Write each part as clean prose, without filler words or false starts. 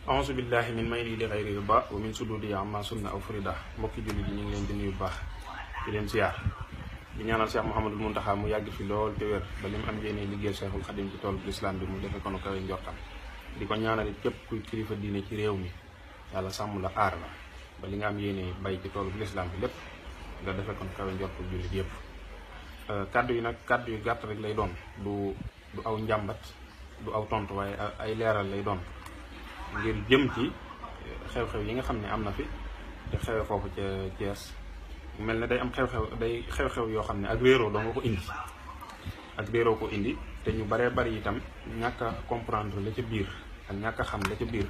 auzu billahi min mayli li ghayri ba wa min sududi amma sunna aw frida mbokki jullit yi ñu ngi leen di nuyu bu baax di leen ziar di ñaanal Cheikh Mouhamadul Mountakha mu yàgg fi lool te wér ba lim am yéene liggéeyal Cheikhul Khadim ci toolu l'islam bi mu defe ko nu kawe njortam di ko ñaanal képp kuy kilifa diine ci réew mi yàlla sàmm la aar la ba li nga am yéene bay ci toolu l'islam bi lépp nga defe ko nu kawe njortu jullit yëpp. kaddu yi nag kaddu yu gàtt rek lay doon du aw njàmbat du aw tontu waaye ay leeral lay doon ngir jëm ci xew-xew yi nga xam ne am na fi te xewe foofu ca Thiès mel ne day am xew-xew yoo xam ne ak réeroo doo nga ko indi ak réeroo ko indi te ñu baree bari itam ñàkk a comprendre la ca biir ak ñàkk a xam la ca biir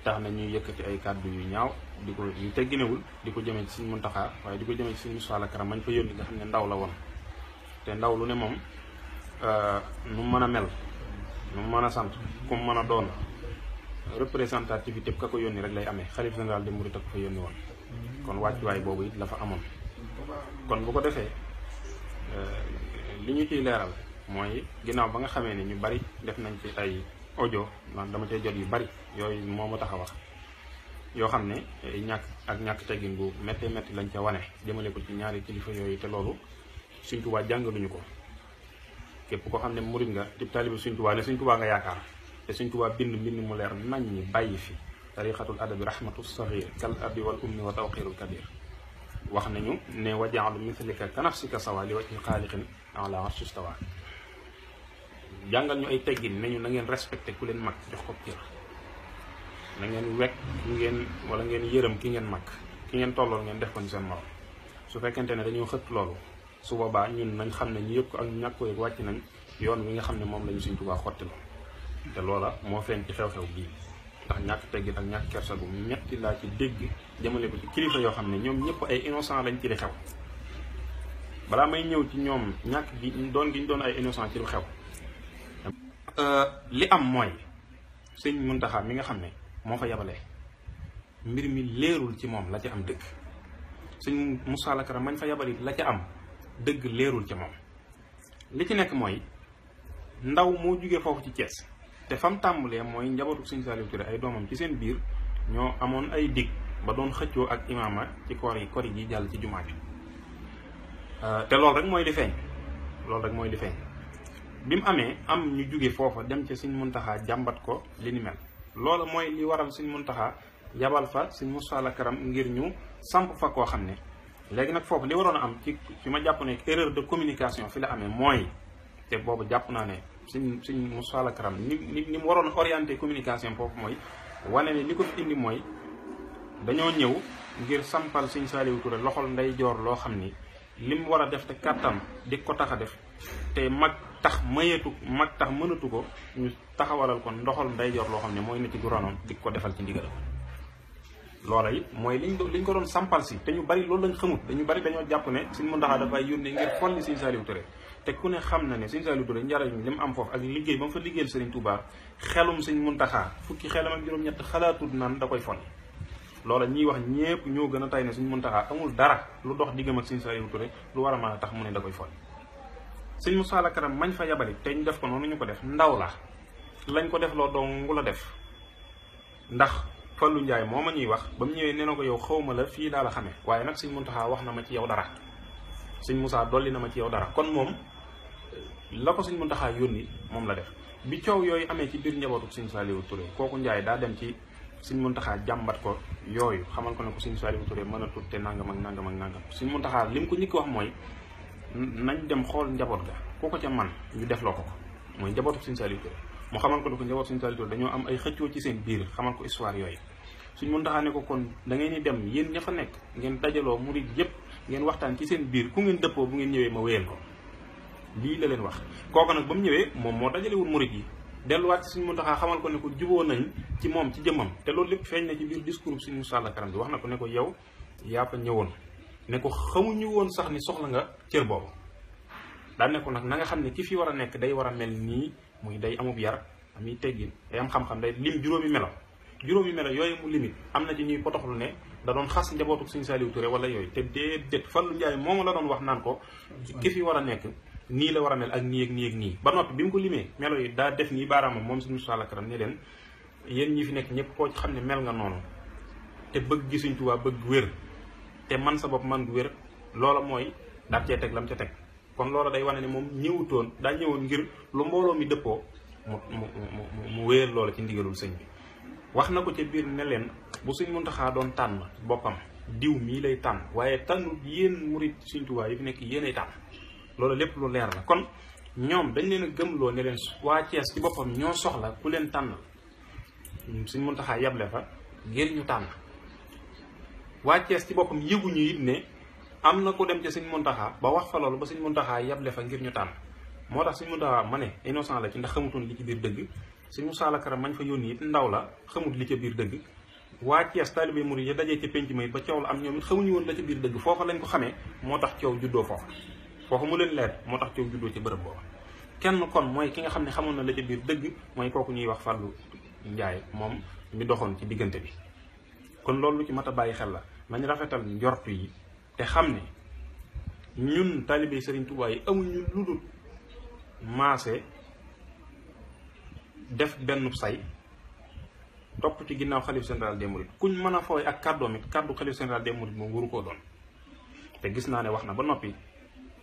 tax na ñuy yëkkati ay kàddu yu ñaaw di ko yu tegginewul di ko jëmee ci Sëriñ Muntaxa waaye di ko jëmee ci Sëriñ Moussa Karam mañ fa yónni nga xam ne ndaw la woon te ndaw lu ne moom nu mën a mel nu mën a sant ku mën a doon représentativité ka ko yónni rek lay amee xalif général de Mouride ko fa yónni woon kon wàccuwaay boobu it la fa amoon kon bu ko defee li ñu ciy leeral mooy ginnaaw ba nga xamee ne ñu bari def nañ ci ay audio man dama cay jot yu bari yooyu moo ma tax a wax yoo xam ne ñàkk teggin bu méttee métti lañ ca wane jëmale ko ci ñaari kilifa yooyu te loolu Sëriñ Tuubaa jàngaluñu ko képp koo xam ne murid nga di taalibe Sëriñ Tuubaa ne Sëriñ Tuubaa nga yaakaar te Sëriñ Tuubaa bind mu leer nañ ñi bàyyi fi tariqatul adabi rahmatu saghir kal abi wal ummi wa tawqirul kabir wax nañu ne wajaalu mithlika kanafsika sawa li wajhi xaaliqin ala arshi stawa jàngal ñu ay teggin ne ñu na ngeen respecté ku leen mag jox ko cër na ngeen wekk wala ngeen yërëm ki ngeen mag ki ngeen tolloon ngeen def ko ni seen morom su fekkente ne dañoo xëtt loolu su boobaa ñun nañ xam ne ñu yëg ko ak ñu ñàkk ko yëg wàcc nañ yoon wi nga xam ne moom la ñu Sëriñ Tuubaa xotti la te loola moo feeñ ci xew-xew bii ndax ñàkk teggin ak ñàkk kersa gu metti laa ci dégg jëmale ko ci kilifa yoo xam ne ñoom ñëpp ay innocent lañ ci li xew balaa may ñëw ci ñoom ñàkk gi doon gi ñu doon ay innocent ci lu xew li am mooy Sëriñ Muntaxa mi nga xam ne moo fa yabalee mbir mi leerul ci moom la ca am dëgg Sëriñ Moussa Karam mañ fa yabali la ca am dëgg leerul ci moom li ci nekk mooy ndaw moo jugee foofu ci Thiès te fam tàmbalee mooy njabootu Sëriñ Saliou Touré ay doomam ci seen biir ñoo amoon ay dig ba doon xëccoo ak imaama ci koor yi jàll ci jumaa bi te loolu rek mooy di feeñ bi mu amee am ñu jugee foofa dem ca Sëriñ Muntaxa jàmbat ko li ni mel loola mooy li waral Sëriñ Muntaxa yabal fa Sëriñ Moussa Karam ngir ñu samp fa koo xam ne léegi nag foofu li waroon a am ci fi ma jàpp ne erreur de communication fi la amee mooy te boobu jàpp naa ne Sëriñ Moussa Karam ni mu waroon a orienté communication foofu mooy wane ne li ko fi indi mooy dañoo ñëw ngir sampal Sëriñ Saliou Touré loxol ndeyjoor loo xam ni li mu war a def te kàttan di ko tax a def te mag tax mënatu ko ñu taxawalal ko ndoxal ndeyjoor loo xam ne mooy ne ci gouvernement di ko defal ci ndigal loola it mooy liñ ko doon sampal si te ñu bari loolu lañ xamut dañu bari dañoo jàpp ne Sëriñ Muntaxa dafay yónnee ngir folli Sëriñ Saliou Touré te ku ne xam na ne Sëriñ Saliou Touré njariñ li mu am foofu ak liggéey ba mu fa liggéeyal Sëriñ Touba xelum Sëriñ Muntaxa fukki xelam ak juróom-ñett xalaatut naan da koy folli loola ñiy wax ñépp ñoo gën a tay ne Sëriñ Muntaxa amul dara lu dox diggam ak Sëriñ Saliou Touré lu war a mën a tax mu ne da koy folli Sëriñ Moussa Karam mañ fa yabali te ñu def ko noonu ñu ko def ndaw la lañ ko def loo dongu la def ndax Fallu Njaay moo ma ñuy wax ba mu ñëwee nee na ko yow xawma la fii laa la xamee waaye nag Sëriñ Muntaxa wax na ma ci yow dara Sëriñ Moussa dolli na ma ci yow dara kon moom la ko Sëriñ Muntaxa yónni moom la def bi coow yooyu amee ci biir njabootu Sëriñ Saliou Touré kooku Njaay daa dem ci Sëriñ Muntaxa jàmbat ko yooyu xamal ko ne ko Sëriñ Saliou Touré mën a tut te nangam ak nangam ak nangam Sëriñ Muntaxa li mu ko ñëkk wax mooy nañ dem xool njaboot ga ku ko ca man ñu defloo ko mooy njabootu Sëriñ Saliou Touré mu xamal ko ne ko njabootu Sëriñ Saliou Touré dañoo am ay xëccoo ci seen biir xamal ko histoire yooyu Sëriñ Muntaxa ne ko kon da ngeen di dem yéen ña fa nekk ngeen dajaloo murid yëpp ngeen waxtaan ci seen biir ku ngeen dëppoo bu ngeen ñëwee ma wéyal ko lii la leen wax kooku nag ba mu ñëwee moom moo dajalewul murid yi delluwaat ci Sëriñ Muntaxa xamal ko ne ko juboo nañ ci moom ci jëmmam te loolu lépp feeñ na ci biir discours Sëriñ Moussa Karam bi wax na ko ne ko yow yaa fa ñëwoon ne ko xamuñu woon sax ni soxla nga cër boobu daan ne ko nag na nga xam ne ki fi war a nekk day war a mel nii muy day amub yar ami teggin day am xam-xam day lim juróomi melo yooyu mu limite am na ci ñuy potoxlu ne da doon xas njabootu Sëriñ Saliou Touré wala yooyu te déedéet Fallu Njaay moom la doon wax naan ko ki fi war a nekk nii la war a mel ak nii ak nii ak nii ba noppi bi mu ko limee melo yi daa def nii baaraamam moom Sëriñ Moussa Karam ne leen yéen ñi fi nekk ñëpp koo ci xam ne mel nga noonu te bëgg gi Sëñ Tuubaa bëgg wér te man sa bopp man gu wér loola mooy daal cee teg lam ca teg kon loola day wane ne moom ñëwutoon daa ñëwoon ngir lu mbooloo mi dëppoo mu wéer loola ci ndigalul sëñ bi wax na ko ca biir ne leen bu Sëñ Muntaxaa doon tànn boppam diw mii lay tànn waaye tànnul yéen murit Sëñ Tuubaa yi fi nekk yéenay tànn loolu lépp lu leer la kon ñoom dañ leen a gëmloo ne leen waa Thiès ci boppam ñoo soxla ku leen tànn Sëñ Muntaxaa yable fa ngir ñu tànn waa Thiès ci boppam yëguñu it ne am na ku dem ca Sëñ Muntaxaa ba wax fa loolu ba Sëñ Muntaxaa yable fa ngir ñu tànn moo tax Sëñ Muntaxaa ma ne innocent la ci ndax xamutoon li ci biir dëgg Sëñ Musaa Lakaram mañ fa yónni it ndaw la xamut li ca biir dëgg waa Thiès taalibe murid ya dajee ca penc ma it ba coow la am ñoom it xamuñu woon la ca biir dëgg foofa lañ ko xamee moo tax coow juddoo foofa mu leen leer moo tax coow juddoo ci bërëb booba kenn kon mooy ki nga xam ne xamoon na la ca biir dëgg mooy kooku ñuy wax Fallou Ndiaye moom mi doxoon ci diggante bi kon loolu lu ci mat a bàyyi xel la nañ rafetal njortu yi te xam ne ñun taalibe Serigne Touba yi amuñu lu dul maase def benn say topp ci ginnaaw xalif général des mourides kuñ mën a fooy ak kàddoom it kàddu xalif général des mourides moom waru koo doon te gis naa ne wax na ba noppi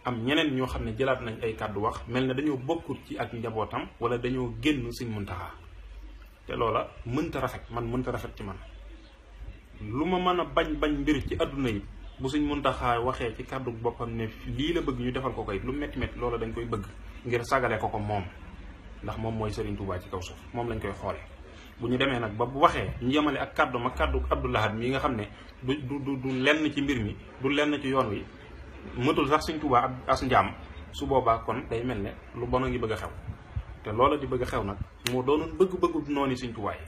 am ñeneen ñoo xam ne jëlaat nañ ay kàddu wax mel ne dañoo bokkut ci ak njabootam wala dañoo génn Sëñ Muntaxaa te loola mënta rafet man mënta rafet ci man lu ma mën a bañ mbir ci àdduna yi bu Sëñ Muntaxaa waxee ci kàddu boppam ne lii la bëgg ñu defal ko koy lu metti metti loola dañ koy bëgg ngir sagale ko moom ndax moom mooy Serigne Touba ci kaw suuf moom lañ koy xoole bu ñu demee nag ba bu waxee ñu yemale ak kàddu ma kàddu Abdou Lahad mii nga xam ne du lenn ci mbir mi du lenn ci yoon wi mëtul sax Sëñ Tuubaa ab as njaam su boobaa kon day mel ne lu bon a ngi bëgg a xew te loola di bëgg a xew nag moo doonoon bëgg-bëggu noonu Sëñ Tuubaa yi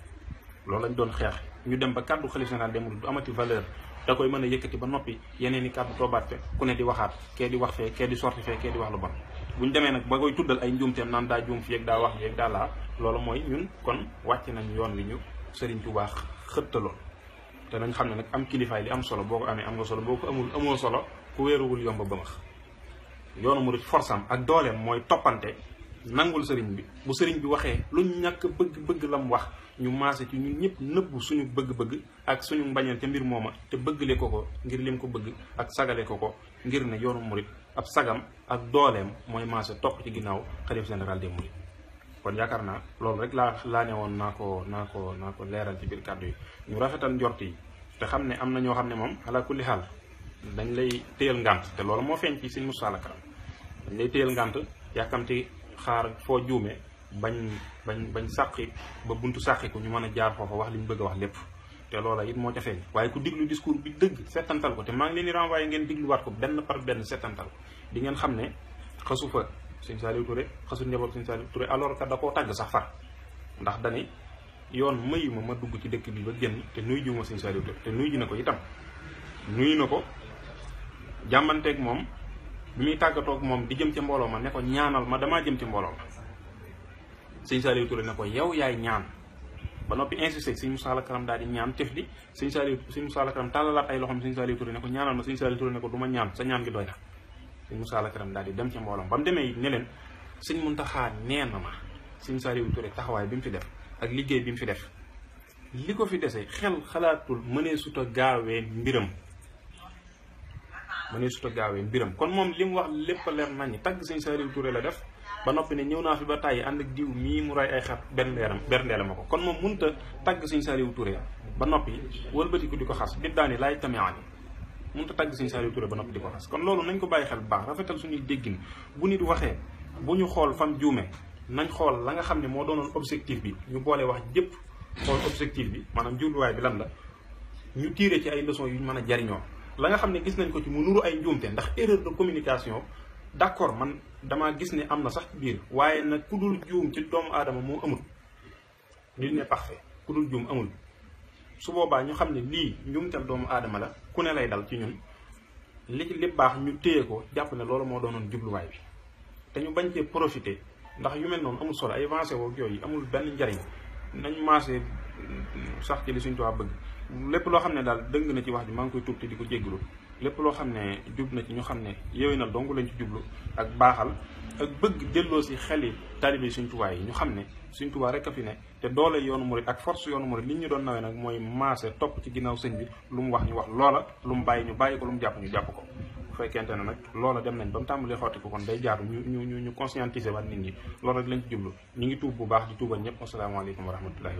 loolu lañ doon xeex ñu dem ba kàddu xalifa général des mourides du amati valeur da koy mën a yëkkati ba noppi yeneen i kàddu toobaat fe ku ne di waxaat kee di wax fee kee di sorti fee kee di wax lu bon bu ñu demee nag ba koy tuddal ay njuumteem naan daa juum fi ak daa wax fi ak daa laa loolu mooy ñun kon wàcc nañ yoon wi ñu Sëriñ Tuubaa xëttaloon te nañ xam ne nag am kilifaay li am solo boo ko amee am nga solo boo ko amul amoo solo ku wéeruwul yomb ba max yoonu murid forsam ak dooleem mooy toppante nangul sëriñ bi bu sëriñ bi waxee lu ñàkk bëgg lam wax ñu maase ci ñun ñëpp nëbbu suñu bëgg-bëgg ak suñu mbañeel ca mbir mooma te bëggale ko ngir lim ko bëgg ak sagale ko ngir ne yoonu murid ab sagam ak dooleem mooy maase topp ci ginnaaw xalif général des mourides kon yaakaar naa loolu rek laa ne woon naa ko leeral ci biir kàddu yi ñu rafetal njort yi te xam ne am na ñoo xam ne moom ala kulli xaal dañ lay téyal ngànt te loolu moo feeñ ci Sëñ Musaa Lakaram dañ lay téyal ngànt yàkkamti xaar foo juume bañ sàqi ba buntu sàqiku ñu mën a jaar foofa wax li ñu bëgg a wax lépp te loola it moo ca feeñ waaye ku diglu discours bi dëgg settantal ko te maa ngi leen di renvoyé ngeen digluwaat ko benn par benn settantal di ngeen xam ne xasu fa Sëñ Saliou Touré xasu njaboot Sëñ Saliou Touré alors que da koo tàgg sax far ndax dani yoon mayu ma dugg ci dëkk bi ba génn te nuyu jiwuma Sëñ Saliou Touré te nuyu ji na ko itam nuyu na ko jàmmanteeg moom bi muy tàggatoog moom di jëm ci mbooloo ma ne ko ñaanal ma damaa jëm ci mbooloo ma Sëñ Saliou Touré ne ko yow yaay ñaan ba noppi insisté Sëñ Musaa Lakaram daal di ñaan tef di Sëñ Musaa Lakaram tàllalaat ay loxoom Sëñ Saliou Touré ne ko ñaanal ma Sëñ Saliou Touré ne ko du ma ñaan sa ñaan gi doy na Sëñ Musaa Lakaram daal di dem ci mbooloom ba mu demee it ne leen Sëñ Muntaxaa nee na ma Sëñ Saliou Touré taxawaay bi mu fi def ak liggéey bi mu fi def li ko fi dese xel xalaatul mënee suta gaawee mbiram kon moom li mu wax lépp a leer nañu tagg Sëñ Saliou Touré la def ba noppi ne ñëw naa fi ba tàyyi ànd ak diw mii mu ray ay xar berndeela ma ko kon moom mënut a tagg Sëñ Saliou Touré ba noppi wëlbatiku di ko xas bit daani laay tamiani mënut a tagg Sëñ Saliou Touré ba noppi di ko xas kon loolu nañ ko bàyyi xel bu baax rafetal suñuy déggin bu nit waxee bu ñu xool fam juume nañ xool la nga xam ne moo doonoon objectif bi ñu boole wax jëpp xool objectif bi maanaam jubluwaay bi lan la ñu tiire ci ay leçons yu ñu mën a jariñoo la nga xam ne gis nañ ko ci mu nuru ay njuumte ndax erreur de communication d'accord man damaa gis ne am na sax biir waaye nag ku dul juum ci doomu aadama moo amul nul n'est parfait ku dul juum amul su boobaa ñu xam ne lii njuumteel doomu aadama la ku ne lay dal ci ñun li ci lépp baax ñu téye ko jàpp ne loolu moo doonoon jubluwaay bi te ñu bañ cee profité ndax yu mel noonu amul solo ay avancé woog yooyu amul benn njariñ nañ maasee sax ci li Sëñ Tuubaa bëgg lépp loo xam ne daal dëng na ci wax ji maa ngi koy tuub te di ko jéggalu lépp loo xam ne jub na ci ñu xam ne yooyu na dong lañ ci jublu ak baaxal ak bëgg delloo si xeli taalibe Sëñ Tuubaa yi ñu xam ne Sëñ Tuubaa rek a fi ne te doole yoonu murid ak force yoonu murid li ñu doon nawee nag mooy maase topp ci ginnaaw sëñ bi lu mu wax ñu wax loola lu mu bàyyi ñu bàyyi ko lu mu jàpp ñu jàpp ko bu fekkente ne nag loola dem nañ ba mu tàmbalee xotti ko kon day jaatu ñu conscientiser waat nit ñi loolu rek lañ ci jublu ñu ngi tuub bu baax di tuubal ñëpp asalaamaaleykum wa rahmatullahi